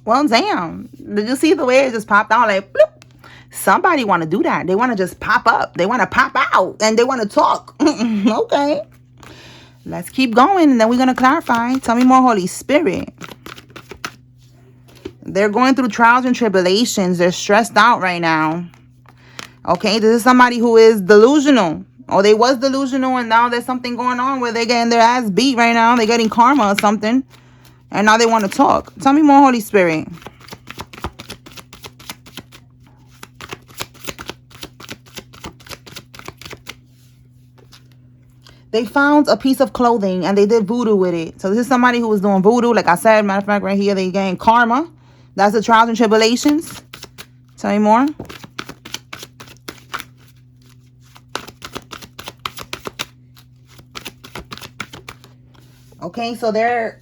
Well, damn. Did you see the way it just popped out like bloop? Somebody want to do that. They want to just pop up. They want to pop out and they want to talk. Okay. Let's keep going and then we're going to clarify. Tell me more, Holy Spirit. They're going through trials and tribulations. They're stressed out right now. Okay, this is somebody who is delusional. Or they was delusional and now there's something going on where they're getting their ass beat right now. They're getting karma or something. And now they want to talk. Tell me more, Holy Spirit. They found a piece of clothing and they did voodoo with it. So this is somebody who was doing voodoo. Like I said, matter of fact, right here, they gain karma. That's the trials and tribulations. Tell me more. Okay, so they're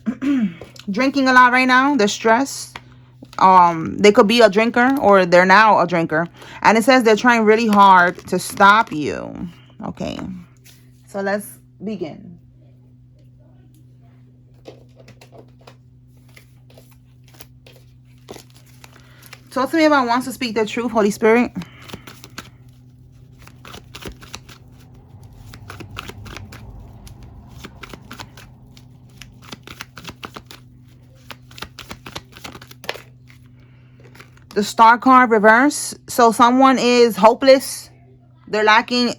drinking a lot right now. They're stressed. They could be a drinker or they're now a drinker. And it says they're trying really hard to stop you. Okay, so let's begin. Talk to me about wants to speak the truth, Holy Spirit. The Star card reverse. So someone is hopeless. They're lacking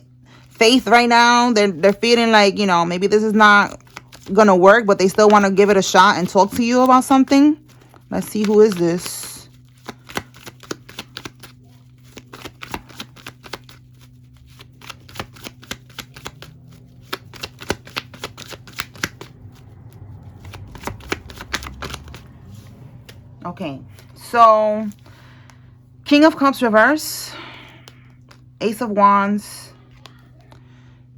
faith right now. They're feeling like, you know, maybe this is not gonna work, but they still want to give it a shot and talk to you about something. Let's see, who is this? Okay, so King of Cups reverse, Ace of Wands,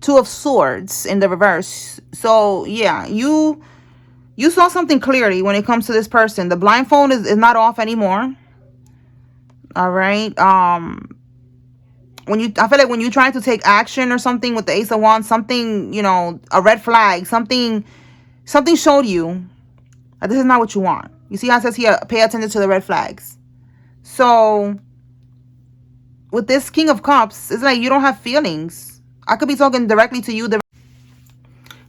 Two of Swords in the reverse. So yeah, you saw something clearly when it comes to this person. The blindfold is not off anymore. All right. I feel like when you try to take action or something with the Ace of Wands, something, you know, a red flag, something showed you that this is not what you want. You see how it says here, pay attention to the red flags. So with this King of Cups, it's like you don't have feelings. I could be talking directly to you.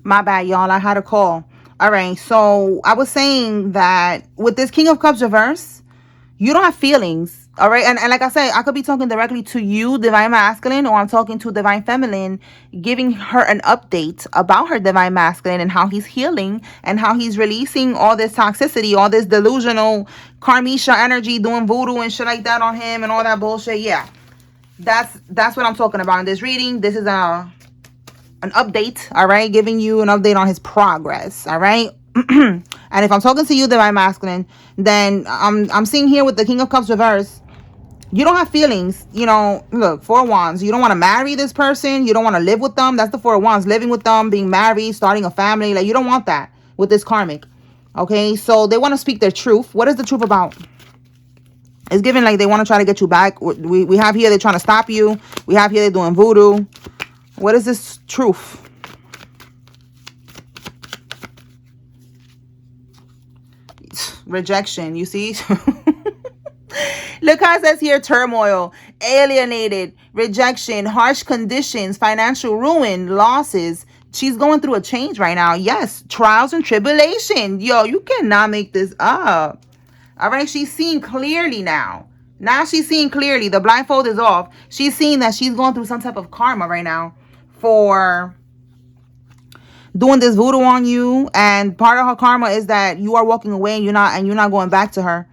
My bad, y'all. I had a call. All right. So I was saying that with this King of Cups reverse, you don't have feelings. All right. And like I said, I could be talking directly to you, Divine Masculine, or I'm talking to Divine Feminine, giving her an update about her Divine Masculine and how he's healing and how he's releasing all this toxicity, all this delusional karmisha energy, doing voodoo and shit like that on him and all that bullshit. Yeah. That's what I'm talking about in this reading. This is an update, all right? Giving you an update on his progress, all right? And if I'm talking to you, Divine Masculine, then I'm seeing here with the King of Cups reverse, you don't have feelings. You know, look, Four of Wands. You don't want to marry this person. You don't want to live with them. That's the Four of Wands. Living with them, being married, starting a family. Like, you don't want that with this karmic. Okay, so they want to speak their truth. What is the truth about? It's given like they want to try to get you back. We have here they're trying to stop you. We have here they're doing voodoo. What is this truth? Rejection, you see? Look how it says here, turmoil, alienated, rejection, harsh conditions, financial ruin, losses. She's going through a change right now. Yes, trials and tribulation. Yo, you cannot make this up. All right, she's seeing clearly now. Now she's seeing clearly. The blindfold is off. She's seeing that she's going through some type of karma right now for doing this voodoo on you. And part of her karma is that you are walking away and you're not going back to her.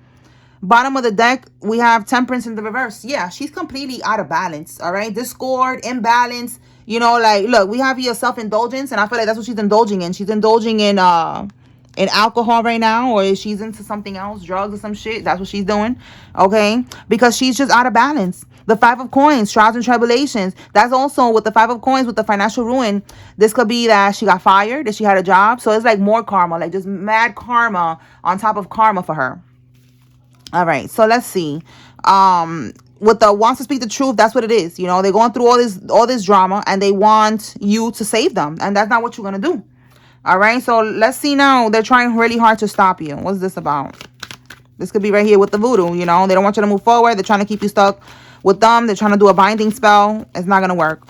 Bottom of the deck, we have Temperance in the reverse. Yeah, she's completely out of balance. All right, discord, imbalance. You know, like, look, we have here self-indulgence, and I feel like that's what she's indulging in. She's indulging in alcohol right now, or she's into something else, drugs or some shit. That's what she's doing. Okay, because she's just out of balance. The Five of Coins, trials and tribulations. That's also with the Five of Coins, with the financial ruin. This could be that she got fired, that she had a job. So it's like more karma, like just mad karma on top of karma for her. All right, so let's see. With the wants to speak the truth, that's what it is. You know, they're going through all this drama and they want you to save them. And that's not what you're going to do. All right, so let's see now. They're trying really hard to stop you. What's this about? This could be right here with the voodoo, you know. They don't want you to move forward. They're trying to keep you stuck with them. They're trying to do a binding spell. It's not going to work.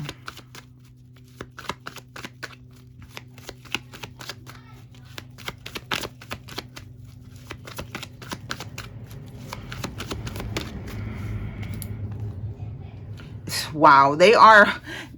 Wow, they are,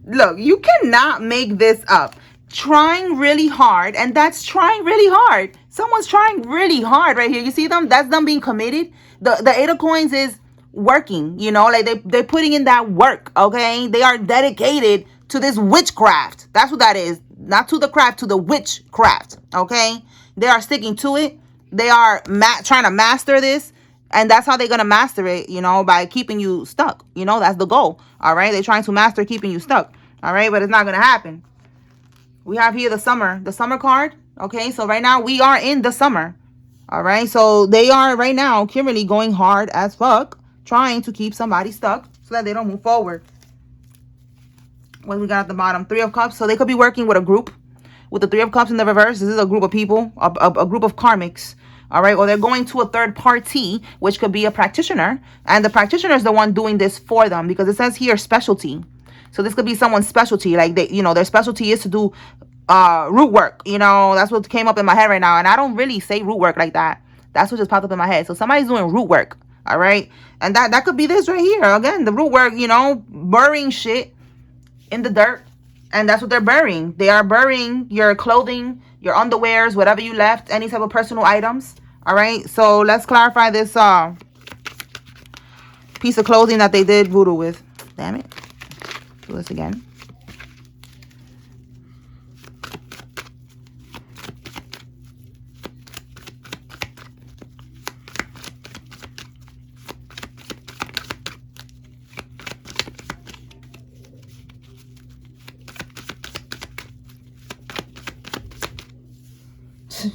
look, you cannot make this up. Trying really hard, and that's trying really hard. Someone's trying really hard right here. You see them? That's them being committed. The Eight of Coins is working, you know, like they're putting in that work, okay? They are dedicated to this witchcraft. That's what that is. Not to the craft, to the witchcraft, okay? They are sticking to it. They are trying to master this. And that's how they're going to master it, you know, by keeping you stuck. You know, that's the goal. All right. They're trying to master keeping you stuck. All right. But it's not going to happen. We have here the summer card. Okay. So right now we are in the summer. All right. So they are right now currently going hard as fuck, trying to keep somebody stuck so that they don't move forward. What we got at the bottom? Three of Cups. So they could be working with a group. With the Three of Cups in the reverse, this is a group of people, a group of karmics. All right, or they're going to a third party, which could be a practitioner, and the practitioner is the one doing this for them, because it says here specialty. So this could be someone's specialty, like they, you know, their specialty is to do root work. You know, that's what came up in my head right now, and I don't really say root work like that. That's what just popped up in my head. So somebody's doing root work. All right, and that could be this right here. Again, the root work, you know, burying shit in the dirt. And that's what they're burying. They are burying your clothing, your underwears, whatever you left, any type of personal items. All right. So let's clarify this piece of clothing that they did voodoo with. Damn it. Do this again.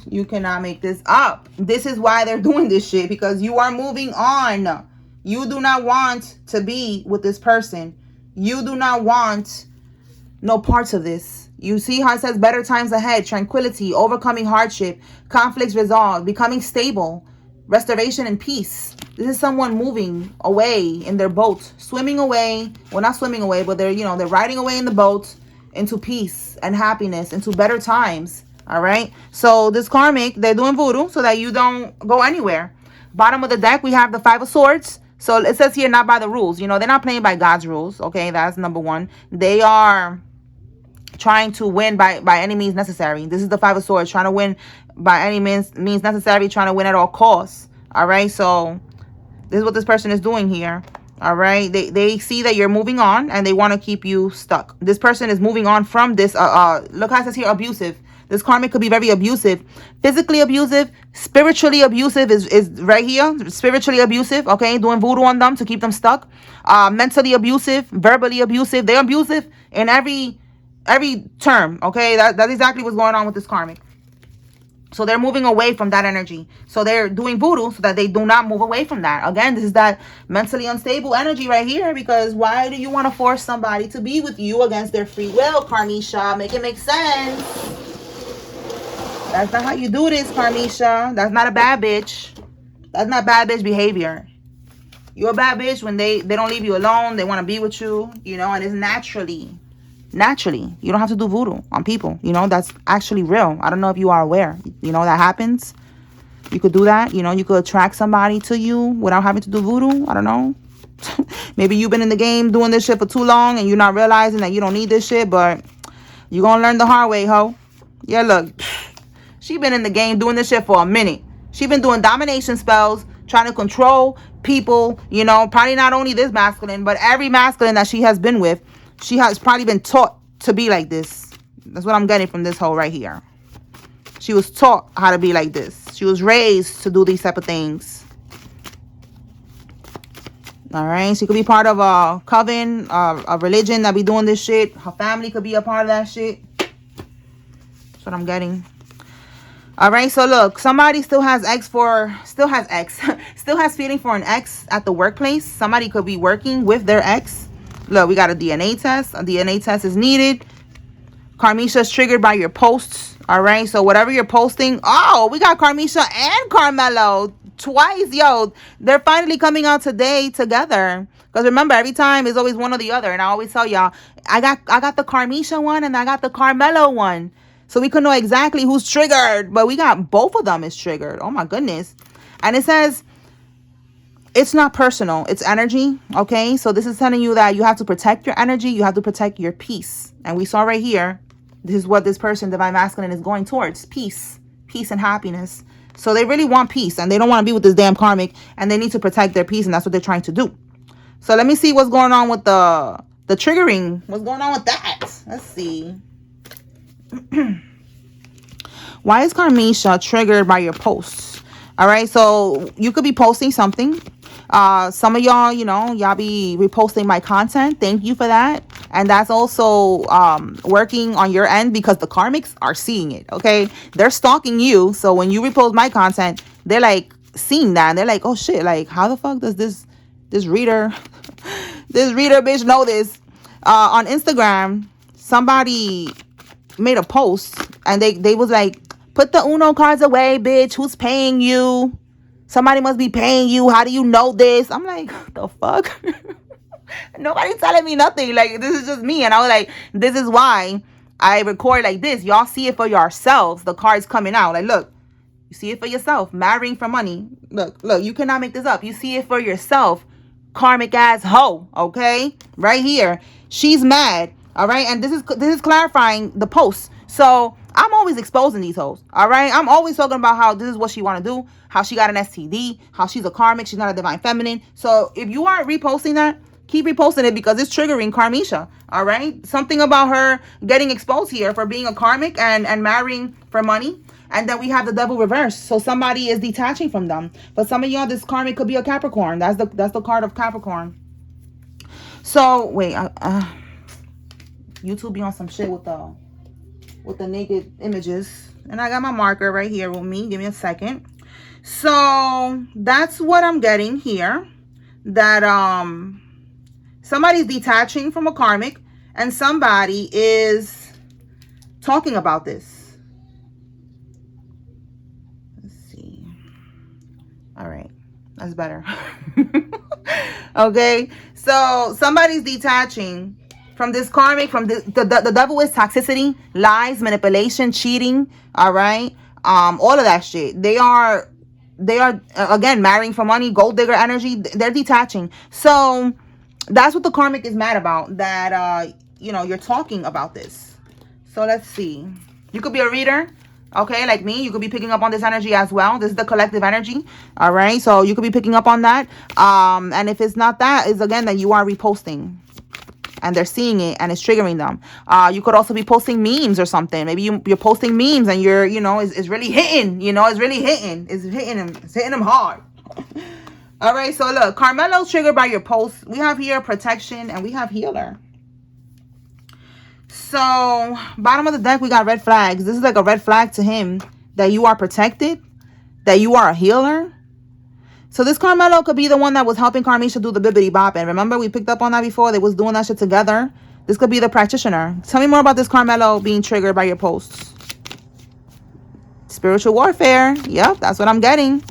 You cannot make this up. This is why they're doing this shit, because you are moving on. You do not want to be with this person. You do not want no parts of this. You see how it says better times ahead, tranquility, overcoming hardship, conflicts resolved, becoming stable, restoration and peace. This is someone moving away in their boat, swimming away. Well, not swimming away, but they're, you know, they're riding away in the boat into peace and happiness, into better times. All right. So this karmic, they're doing voodoo so that you don't go anywhere. Bottom of the deck, we have the Five of Swords. So it says here, not by the rules. You know, they're not playing by God's rules. Okay, that's number one. They are trying to win by any means necessary. This is the Five of Swords, trying to win by any means necessary, trying to win at all costs. All right. So this is what this person is doing here. All right. They see that you're moving on and they want to keep you stuck. This person is moving on from this. Look how it says here, abusive. This karmic could be very abusive, physically abusive, spiritually abusive is right here. Spiritually abusive, okay, doing voodoo on them to keep them stuck. Mentally abusive, verbally abusive. They're abusive in every term, okay. That's exactly what's going on with this karmic. So they're moving away from that energy. So they're doing voodoo so that they do not move away from that. Again, this is that mentally unstable energy right here, because why do you want to force somebody to be with you against their free will, Karmisha? Make it make sense. That's not how you do this, Karmisha. That's not a bad bitch. That's not bad bitch behavior. You're a bad bitch when they don't leave you alone. They want to be with you, you know, and it's naturally. You don't have to do voodoo on people. You know, that's actually real. I don't know if you are aware. You know, that happens. You could do that. You know, you could attract somebody to you without having to do voodoo. I don't know. Maybe you've been in the game doing this shit for too long and you're not realizing that you don't need this shit, but you're going to learn the hard way, ho. Yeah, look. She been in the game doing this shit for a minute. She been doing domination spells, trying to control people, you know, probably not only this masculine, but every masculine that she has been with, she has probably been taught to be like this. That's what I'm getting from this hole right here. She was taught how to be like this. She was raised to do these type of things. All right. She could be part of a coven, a religion that be doing this shit. Her family could be a part of that shit. That's what I'm getting. All right, so look, somebody still has feeling for an ex at the workplace. Somebody could be working with their ex. Look, we got a DNA test. A DNA test is needed. Karmisha is triggered by your posts. All right, so whatever you're posting. Oh, we got Karmisha and Carmelo. twice. Yo, they're finally coming out today together. Because remember, every time it's always one or the other. And I always tell y'all, I got the Carmisha one and I got the Carmelo one. So we could know exactly who's triggered. But we got both of them is triggered. Oh my goodness. And it says, it's not personal, it's energy. Okay, so this is telling you that you have to protect your energy, you have to protect your peace. And we saw right here, this is what this person, divine masculine, is going towards: peace and happiness. So they really want peace and they don't want to be with this damn karmic, and they need to protect their peace, and that's what they're trying to do. So let me see what's going on with the triggering. What's going on with that? Let's see. Why is Karmisha triggered by your posts? All right, so you could be posting something. Some of y'all, y'all be reposting my content. Thank you for that. And that's also working on your end, because the karmics are seeing it. Okay, they're stalking you. So when you repost my content, they're like seeing that, and they're like, oh shit, like how the fuck does this reader this reader bitch know this? On Instagram, somebody made a post and they was like, put the Uno cards away, bitch. Who's paying you? Somebody must be paying you. How do you know this? I'm like, the fuck? Nobody's telling me nothing. Like, this is just me. And I was like, this is why I record like this. Y'all see it for yourselves. The cards coming out. Like, look, you see it for yourself. Marrying for money. Look, you cannot make this up. You see it for yourself. Karmic ass hoe. Okay? Right here. She's mad. All right? And this is clarifying the post. So I'm always exposing these hoes. All right? I'm always talking about how this is what she want to do, how she got an STD, how she's a karmic, she's not a divine feminine. So if you aren't reposting that, keep reposting it, because it's triggering Karmisha. All right? Something about her getting exposed here for being a karmic and marrying for money. And then we have the devil reverse. So somebody is detaching from them. But some of y'all, this karmic could be a Capricorn. That's the card of Capricorn. So wait, YouTube be on some shit with the naked images. And I got my marker right here with me. Give me a second. So that's what I'm getting here. That somebody's detaching from a karmic, and somebody is talking about this. Let's see. All right. That's better. Okay. So somebody's detaching from this karmic, from the devil is toxicity, lies, manipulation, cheating. All right. All of that shit. They are again marrying for money, gold digger energy. They're detaching. So that's what the karmic is mad about, that you're talking about this. So let's see. You could be a reader. Okay, like me, you could be picking up on this energy as well. This is the collective energy. All right, so you could be picking up on that. And if it's not that, it's again that you are reposting, and they're seeing it and it's triggering them. You could also be posting memes or something. Maybe you're posting memes and you're, it's really hitting. It's really hitting. It's hitting them hard. All right, so look, Carmelo's triggered by your posts. We have here protection and we have healer. So bottom of the deck, we got red flags. This is like a red flag to him, that you are protected, that you are a healer. So this Carmelo could be the one that was helping Karmisha do the bibbity bop. And remember, we picked up on that before. They was doing that shit together. This could be the practitioner. Tell me more about this Carmelo being triggered by your posts. Spiritual warfare. Yep, that's what I'm getting.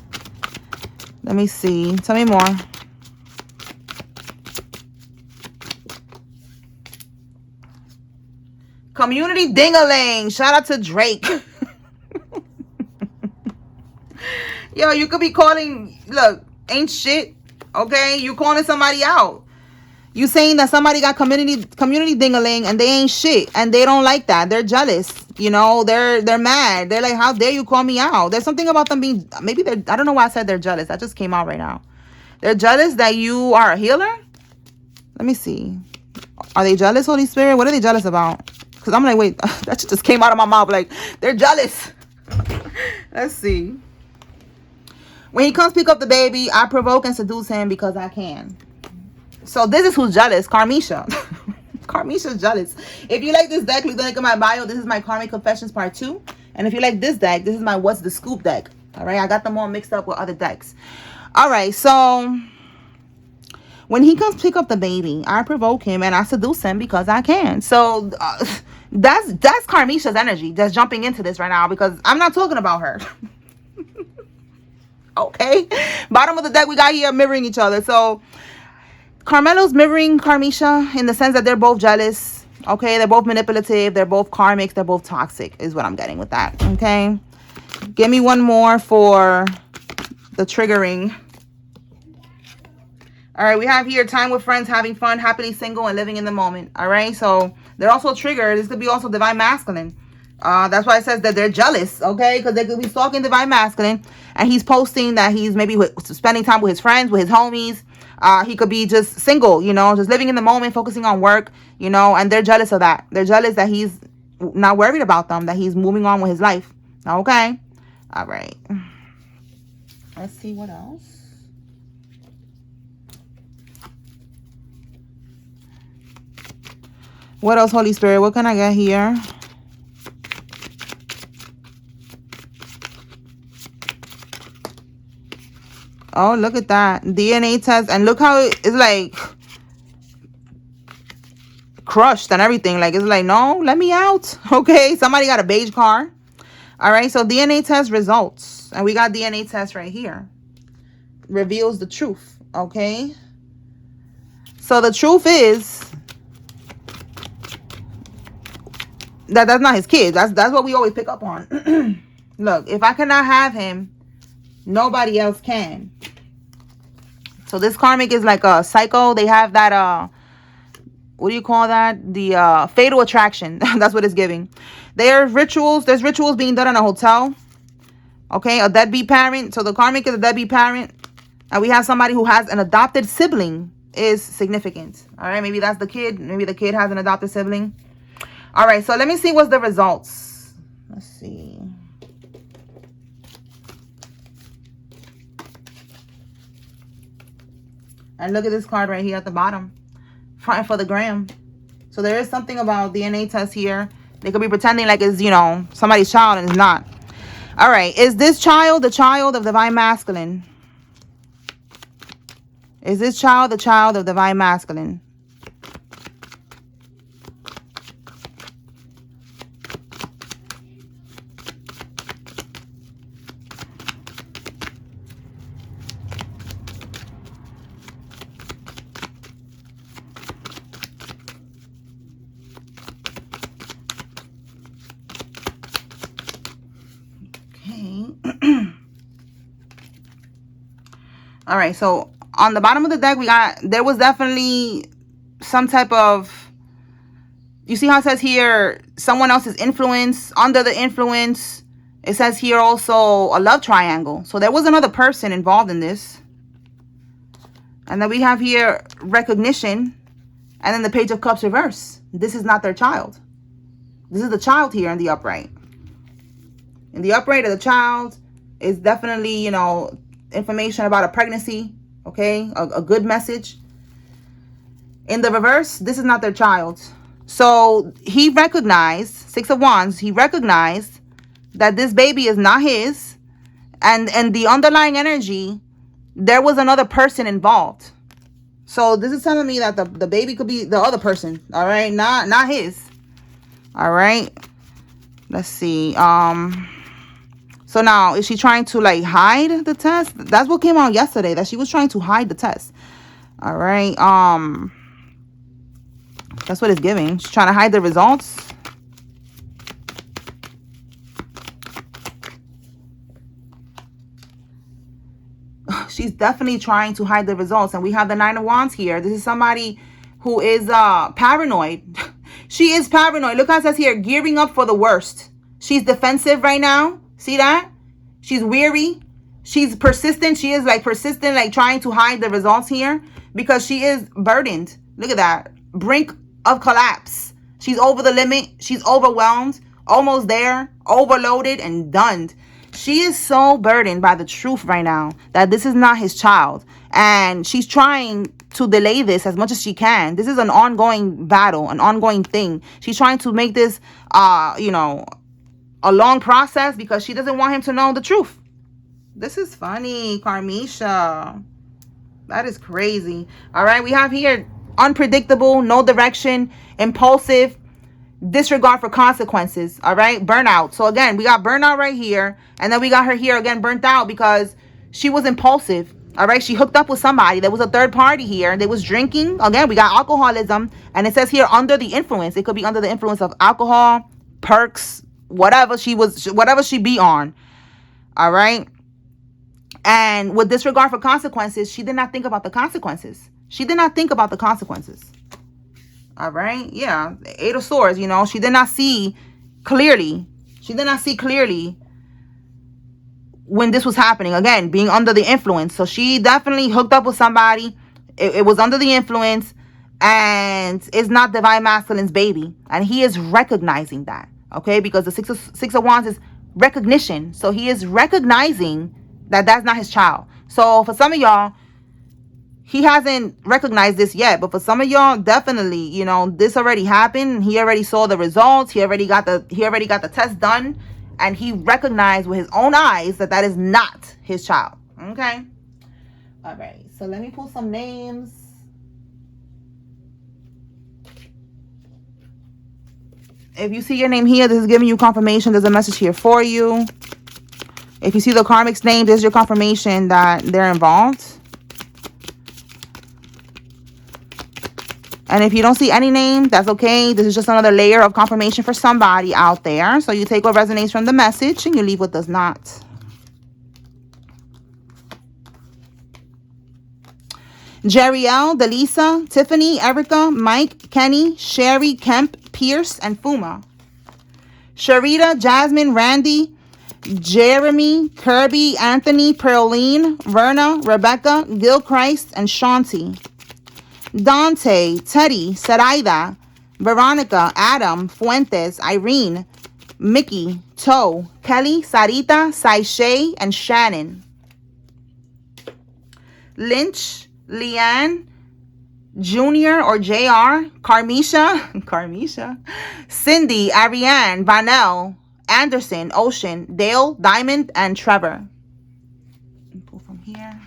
Let me see. Tell me more. Community ding-a-ling. Shout out to Drake. Yo, you could be calling, look, ain't shit. Okay? You calling somebody out. You saying that somebody got community ding-a-ling and they ain't shit. And they don't like that. They're jealous. They're mad. They're like, how dare you call me out? There's something about them being, maybe they're, I don't know why I said they're jealous. That just came out right now. They're jealous that you are a healer? Let me see. Are they jealous, Holy Spirit? What are they jealous about? Because I'm like, wait, that shit just came out of my mouth. Like, they're jealous. Let's see. When he comes pick up the baby, I provoke and seduce him because I can. So this is who's jealous. Karmisha. Karmisha's jealous. If you like this deck, look at my bio. This is my Karmic Confessions Part 2. And if you like this deck, this is my What's the Scoop deck. All right, I got them all mixed up with other decks. All right, so when he comes pick up the baby, I provoke him and I seduce him because I can. So that's Karmisha's energy that's jumping into this right now, because I'm not talking about her. Okay. Bottom of the deck, we got here mirroring each other. So Carmelo's mirroring Carmisha in the sense that they're both jealous. Okay. They're both manipulative. They're both karmics. They're both toxic is what I'm getting with that. Okay. Give me one more for the triggering. All right, we have here time with friends, having fun, happily single, and living in the moment. All right, so they're also triggered. This could be also divine masculine. That's why it says that they're jealous, okay? Because they could be stalking divine masculine, and he's posting that he's maybe spending time with his friends, with his homies. He could be just single, you know, just living in the moment, focusing on work, you know, and they're jealous of that. They're jealous that he's not worried about them, that he's moving on with his life. Okay? All right. Let's see what else. What else, Holy Spirit? What can I get here? Oh, look at that. DNA test. And look how it's like crushed and everything. Like, it's like, no, let me out. Okay. Somebody got a beige car. All right. So DNA test results. And we got DNA test right here. Reveals the truth. Okay. So the truth is that that's not his kid. That's what we always pick up on. Look, if I cannot have him, nobody else can. So this karmic is like a psycho. They have that what do you call that? The fatal attraction. That's what it's giving. There's rituals being done in a hotel. Okay, a deadbeat parent. So the karmic is a deadbeat parent. And we have somebody who has an adopted sibling is significant. All right, maybe that's the kid. Maybe the kid has an adopted sibling. All right, so let me see what's the results. Let's see. And look at this card right here at the bottom. Fronting for the gram. So there is something about DNA test here. They could be pretending like it's, you know, somebody's child and it's not. All right, is this child the child of divine masculine? Is this child the child of divine masculine? All right, so on the bottom of the deck, there was definitely some type of, you see how it says here, someone else's influence, under the influence. It says here also a love triangle. So there was another person involved in this. And then we have here recognition. And then the Page of Cups reverse. This is not their child. This is the child here in the upright. In the upright of the child is definitely, you know, information about a pregnancy, okay, a good message. In the reverse, this is not their child. So he recognized, Six of Wands, he recognized that this baby is not his, and the underlying energy, there was another person involved. So this is telling me that the baby could be the other person, all right, not his. All right, let's see. So now, is she trying to, like, hide the test? That's what came out yesterday, that she was trying to hide the test. All right. That's what it's giving. She's trying to hide the results. She's definitely trying to hide the results. And we have the Nine of Wands here. This is somebody who is paranoid. She is paranoid. Look how it says here, gearing up for the worst. She's defensive right now. See that? She's weary. She's persistent. She is like persistent, like trying to hide the results here because she is burdened. Look at that. Brink of collapse. She's over the limit. She's overwhelmed. Almost there. Overloaded and done. She is so burdened by the truth right now that this is not his child. And she's trying to delay this as much as she can. This is an ongoing battle, an ongoing thing. She's trying to make this, you know, a long process because she doesn't want him to know the truth. This is funny, Carmisha. That is crazy. All right, we have here unpredictable, no direction, impulsive, disregard for consequences. All right, burnout. So again, we got burnout right here, and then we got her here again burnt out because She was impulsive. All right. She hooked up with somebody. There was a third party here. They was drinking. Again, we got alcoholism. And it says here under the influence. It could be under the influence of alcohol, perks, whatever she be on. All right. And with disregard for consequences, she did not think about the consequences. She did not think about the consequences. All right. Yeah. 8 of Swords, you know, she did not see clearly. She did not see clearly when this was happening. Again, being under the influence. So she definitely hooked up with somebody. It was under the influence. And it's not Divine Masculine's baby. And he is recognizing that. Okay. Because the Six of Wands is recognition. So he is recognizing that that's not his child. So for some of y'all, he hasn't recognized this yet, but for some of y'all, definitely, you know, this already happened. He already saw the results. He already got the test done, and he recognized with his own eyes that that is not his child. Okay. All right. So let me pull some names. If you see your name here, this is giving you confirmation. There's a message here for you. If you see the karmic's name, there's your confirmation that they're involved. And if you don't see any name, that's okay. This is just another layer of confirmation for somebody out there. So you take what resonates from the message and you leave what does not. Jeriel, Delisa, Tiffany, Erica, Mike, Kenny, Sherry, Kemp, Pierce, and Fuma. Sharita, Jasmine, Randy, Jeremy, Kirby, Anthony, Pearline, Verna, Rebecca, Gilchrist, and Shanti. Dante, Teddy, Saraida, Veronica, Adam, Fuentes, Irene, Mickey, Toe, Kelly, Sarita, Saishay, and Shannon. Lynch, Leanne, Junior or JR, Carmisha, Cindy, Ariane, Vanel, Anderson, Ocean, Dale, Diamond, and Trevor. Pull from here.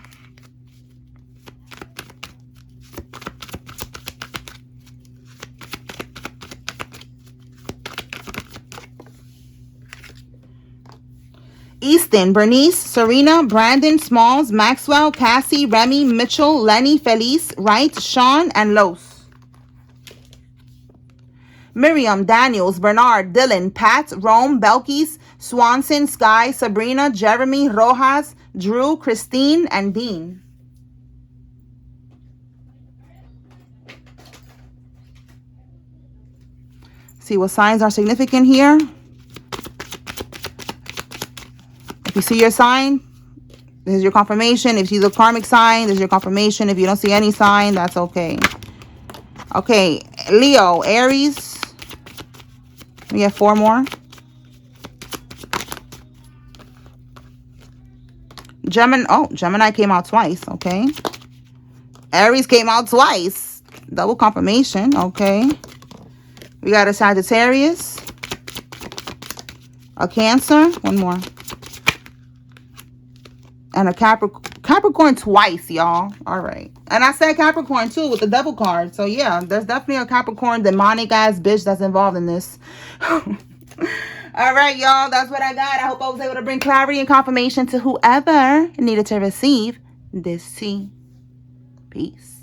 Easton, Bernice, Serena, Brandon, Smalls, Maxwell, Cassie, Remy, Mitchell, Lenny, Felice, Wright, Sean, and Los. Miriam, Daniels, Bernard, Dylan, Pat, Rome, Belkis, Swanson, Sky, Sabrina, Jeremy, Rojas, Drew, Christine, and Dean. See what signs are significant here. If you see your sign, this is your confirmation. If you see the karmic sign, this is your confirmation. If you don't see any sign, that's okay. Okay, Leo, Aries. We have 4 more. Gemini came out twice, okay. Aries came out twice. Double confirmation, okay. We got a Sagittarius. A Cancer. One more. And a Capricorn twice, y'all. All right. And I said Capricorn too with the devil card. So yeah, there's definitely a Capricorn demonic ass bitch that's involved in this. All right, y'all. That's what I got. I hope I was able to bring clarity and confirmation to whoever needed to receive this tea. Peace.